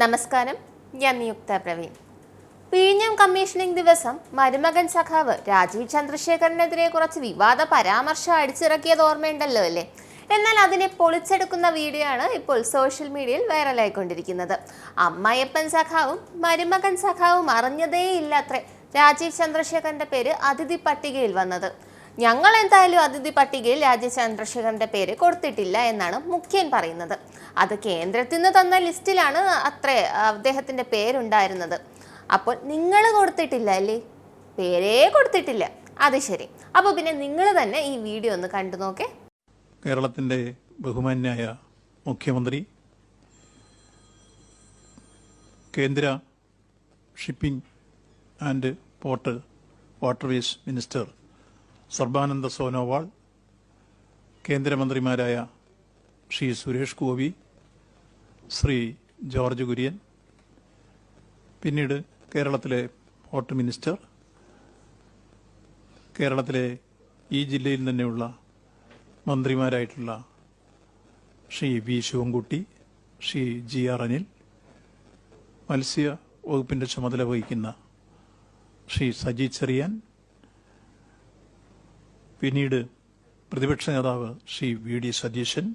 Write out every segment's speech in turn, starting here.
നമസ്കാരം, ഞാൻ നിയുക്ത പ്രവീൺ. വിഴിഞ്ഞം കമ്മീഷനിംഗ് ദിവസം മരുമകൻ സഖാവ് രാജീവ് ചന്ദ്രശേഖരനെതിരെ കുറച്ച് വിവാദ പരാമർശം അടിച്ചിറക്കിയത് ഓർമ്മയുണ്ടല്ലോ അല്ലേ? എന്നാൽ അതിനെ പൊളിച്ചെടുക്കുന്ന വീഡിയോ ആണ് ഇപ്പോൾ സോഷ്യൽ മീഡിയയിൽ വൈറലായിക്കൊണ്ടിരിക്കുന്നത്. അമ്മായിയപ്പൻ സഖാവും മരുമകൻ സഖാവും അറിഞ്ഞതേയില്ലത്രേ രാജീവ് ചന്ദ്രശേഖരന്റെ പേര് അതിഥി പട്ടികയിൽ വന്നത്. ഞങ്ങൾ എന്തായാലും അതിഥി പട്ടികയിൽ രാജീവ് ചന്ദ്രശേഖരന്റെ പേര് കൊടുത്തിട്ടില്ല എന്നാണ് മുഖ്യൻ പറയുന്നത്. അത് കേന്ദ്രത്തിൽ നിന്ന് തന്ന ലിസ്റ്റിലാണ് അത്രേ അദ്ദേഹത്തിന്റെ പേരുണ്ടായിരുന്നത്. അപ്പോൾ നിങ്ങൾ കൊടുത്തിട്ടില്ല അല്ലേ? പേരേ കൊടുത്തിട്ടില്ല. അത് ശരി. അപ്പോൾ പിന്നെ നിങ്ങൾ തന്നെ ഈ വീഡിയോ ഒന്ന് കണ്ടു നോക്കേ. കേരളത്തിന്റെ ബഹുമാന്യായ മുഖ്യമന്ത്രി, കേന്ദ്ര shipping and port waterways minister Sarbananda Sonowal, കേന്ദ്രമന്ത്രിമാരായ ശ്രീ സുരേഷ് ഗോപി, ശ്രീ ജോർജ് കുര്യൻ, പിന്നീട് കേരളത്തിലെ പോർട്ട് മിനിസ്റ്റർ, കേരളത്തിലെ ഈ ജില്ലയിൽ തന്നെയുള്ള മന്ത്രിമാരായിട്ടുള്ള Shri V Sivankutty, Shri G R Anil, മത്സ്യ വകുപ്പിൻ്റെ ചുമതല വഹിക്കുന്ന ശ്രീ സജി ചെറിയാൻ, പിന്നീട് പ്രതിപക്ഷ നേതാവ് Shri V D Satheesan,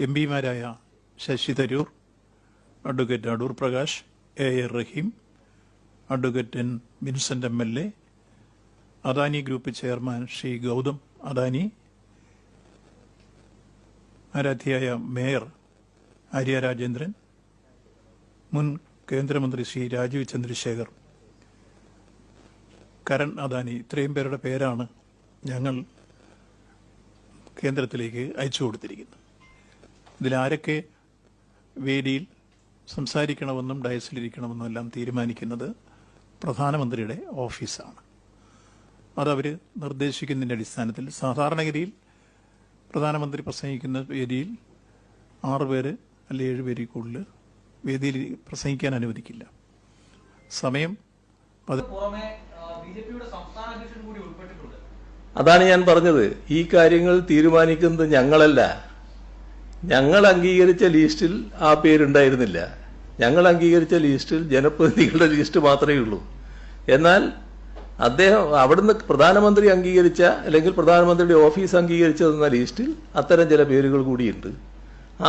M പിമാരായ Shashi Tharoor, advocate Adoor Prakash, A A Rahim, advocate N Vincent MLA, Adani group chairman Shri Gautam Adani, ആരാധ്യയായ മേയർ ആര്യ രാജേന്ദ്രൻ, മുൻ കേന്ദ്രമന്ത്രി ശ്രീ രാജീവ് ചന്ദ്രശേഖർ, കരൺ അദാനി, ഇത്രയും പേരുടെ പേരാണ് ഞങ്ങൾ കേന്ദ്രത്തിലേക്ക് അയച്ചു കൊടുത്തിരിക്കുന്നത്. ഇതിലാരൊക്കെ വേദിയിൽ സംസാരിക്കണമെന്നും ഡയസിലിരിക്കണമെന്നും എല്ലാം തീരുമാനിക്കുന്നത് പ്രധാനമന്ത്രിയുടെ ഓഫീസാണ്. അതവർ നിർദ്ദേശിക്കുന്നതിൻ്റെ അടിസ്ഥാനത്തിൽ സാധാരണഗതിയിൽ പ്രധാനമന്ത്രി പ്രസംഗിക്കുന്ന വേദിയിൽ 6 പേര് അല്ലെങ്കിൽ 7 പേരിൽ കൂടുതൽ വേദിയിൽ പ്രസംഗിക്കാൻ അനുവദിക്കില്ല. സമയം അതാണ് ഞാൻ പറഞ്ഞത്. ഈ കാര്യങ്ങൾ തീരുമാനിക്കുന്നത് ഞങ്ങളല്ല. ഞങ്ങൾ അംഗീകരിച്ച ലിസ്റ്റിൽ ആ പേരുണ്ടായിരുന്നില്ല. ഞങ്ങൾ അംഗീകരിച്ച ലിസ്റ്റിൽ ജനപ്രതിനിധികളുടെ ലിസ്റ്റ് മാത്രമേ ഉള്ളൂ. എന്നാൽ അദ്ദേഹം അവിടുന്ന് പ്രധാനമന്ത്രി അംഗീകരിച്ച അല്ലെങ്കിൽ പ്രധാനമന്ത്രിയുടെ ഓഫീസ് അംഗീകരിച്ചതെന്ന ലിസ്റ്റിൽ അത്തരം ചില പേരുകൾ കൂടിയുണ്ട്.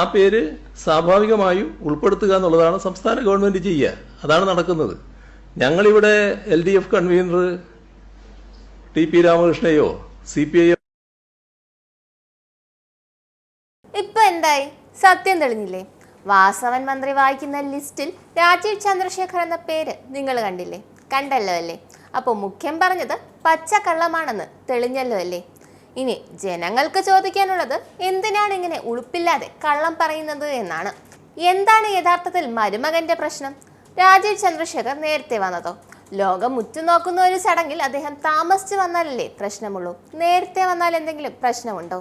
ആ പേര് സ്വാഭാവികമായും ഉൾപ്പെടുത്തുക എന്നുള്ളതാണ് സംസ്ഥാന ഗവൺമെന്റ് ചെയ്യുക. അതാണ് നടക്കുന്നത്. ഞങ്ങളിവിടെ LDF കൺവീനർ TP രാമകൃഷ്ണയോ CPI ഇപ്പൊ എന്തായി? സത്യം തെളിഞ്ഞില്ലേ? വാസവൻ മന്ത്രി വായിക്കുന്ന ലിസ്റ്റിൽ രാജീവ് ചന്ദ്രശേഖർ എന്ന പേര് നിങ്ങൾ കണ്ടില്ലേ? കണ്ടല്ലോ അല്ലേ? അപ്പോൾ മുഖ്യം പറഞ്ഞത് പച്ചക്കള്ളമാണെന്ന് തെളിഞ്ഞല്ലോ അല്ലേ? ഇനി ജനങ്ങൾക്ക് ചോദിക്കാനുള്ളത്, എന്തിനാണ് ഇങ്ങനെ ഉളുപ്പില്ലാതെ കള്ളം പറയുന്നത് എന്നാണ്. എന്താണ് യഥാർത്ഥത്തിൽ മരുമകന്റെ പ്രശ്നം? രാജീവ് ചന്ദ്രശേഖർ നേരത്തെ വന്നതോ? ലോകം ഉറ്റുനോക്കുന്ന ഒരു ചടങ്ങിൽ അദ്ദേഹം താമസിച്ചു വന്നാലല്ലേ പ്രശ്നമുള്ളൂ. നേരത്തെ വന്നാൽ എന്തെങ്കിലും പ്രശ്നമുണ്ടോ?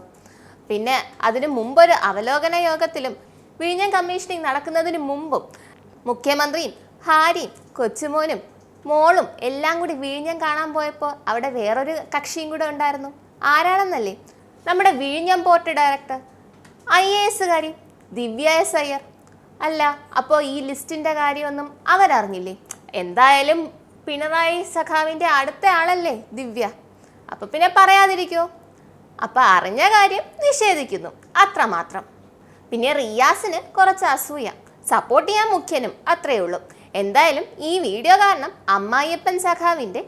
പിന്നെ അതിനു മുമ്പൊരു അവലോകന യോഗത്തിലും വിഴിഞ്ഞം കമ്മീഷനിങ് നടക്കുന്നതിന് മുമ്പും മുഖ്യമന്ത്രിയും ഭാര്യയും കൊച്ചുമോനും മോളും എല്ലാം കൂടി വിഴിഞ്ഞം കാണാൻ പോയപ്പോൾ അവിടെ വേറൊരു കക്ഷിയും കൂടെ ഉണ്ടായിരുന്നു. ആരാണെന്നല്ലേ? നമ്മുടെ വിഴിഞ്ഞം പോർട്ട് ഡയറക്ടർ, IAS കാരി ദിവ്യ S അയ്യർ. അല്ല, അപ്പോൾ ഈ ലിസ്റ്റിൻ്റെ കാര്യമൊന്നും അവരറിഞ്ഞില്ലേ? എന്തായാലും പിണറായി സഖാവിൻ്റെ അടുത്ത ആളല്ലേ ദിവ്യ. അപ്പം പിന്നെ പറയാതിരിക്കോ? അപ്പം അറിഞ്ഞ കാര്യം നിഷേധിക്കുന്നു, അത്രമാത്രം. പിന്നെ റിയാസിന് കുറച്ച് അസൂയ, സപ്പോർട്ട് ചെയ്യാൻ മുഖ്യനും, അത്രയേ ഉള്ളൂ. എന്തായാലും ഈ വീഡിയോ കാരണം അമ്മായിയപ്പൻ സഖാവിൻ്റെ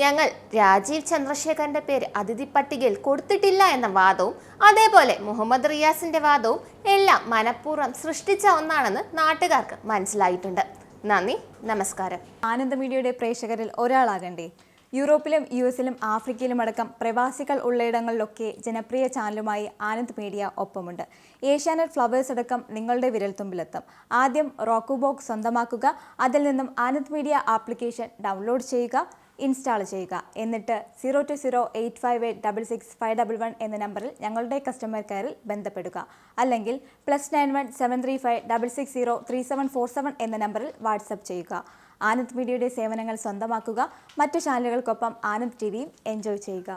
ഞങ്ങൾ രാജീവ് ചന്ദ്രശേഖരന്റെ പേര് അതിഥി പട്ടികയിൽ കൊടുത്തിട്ടില്ല എന്ന വാദവും അതേപോലെ മുഹമ്മദ് റിയാസിന്റെ വാദവും എല്ലാം മനഃപൂർവ്വം സൃഷ്ടിച്ച ഒന്നാണെന്ന് നാട്ടുകാർക്ക് മനസ്സിലായിട്ടുണ്ട്. നന്ദി, നമസ്കാരം. ആനന്ദ മീഡിയയുടെ പ്രേക്ഷകരിൽ ഒരാളാകണ്ടേ? യൂറോപ്പിലും US ലും ആഫ്രിക്കയിലും അടക്കം പ്രവാസികൾ ഉള്ളയിടങ്ങളിലൊക്കെ ജനപ്രിയ ചാനലുമായി ആനന്ദ് മീഡിയ ഒപ്പമുണ്ട്. ഏഷ്യാനെറ്റ് ഫ്ലവേഴ്സ് അടക്കം നിങ്ങളുടെ വിരൽത്തുമ്പിലെത്തും. ആദ്യം റോക്കു ബോക്സ് സ്വന്തമാക്കുക. അതിൽ നിന്നും ആനന്ദ് മീഡിയ ആപ്ലിക്കേഷൻ ഡൗൺലോഡ് ചെയ്യുക, ഇൻസ്റ്റാൾ ചെയ്യുക. എന്നിട്ട് 02085866511 എന്ന നമ്പറിൽ ഞങ്ങളുടെ കസ്റ്റമർ കെയറിൽ ബന്ധപ്പെടുക. അല്ലെങ്കിൽ +91 735 660 3747 എന്ന നമ്പറിൽ വാട്സപ്പ് ചെയ്യുക. ആനന്ദ് മീഡിയയുടെ സേവനങ്ങൾ സ്വന്തമാക്കുക. മറ്റു ചാനലുകൾക്കൊപ്പം ആനന്ദ് TVയും എൻജോയ് ചെയ്യുക.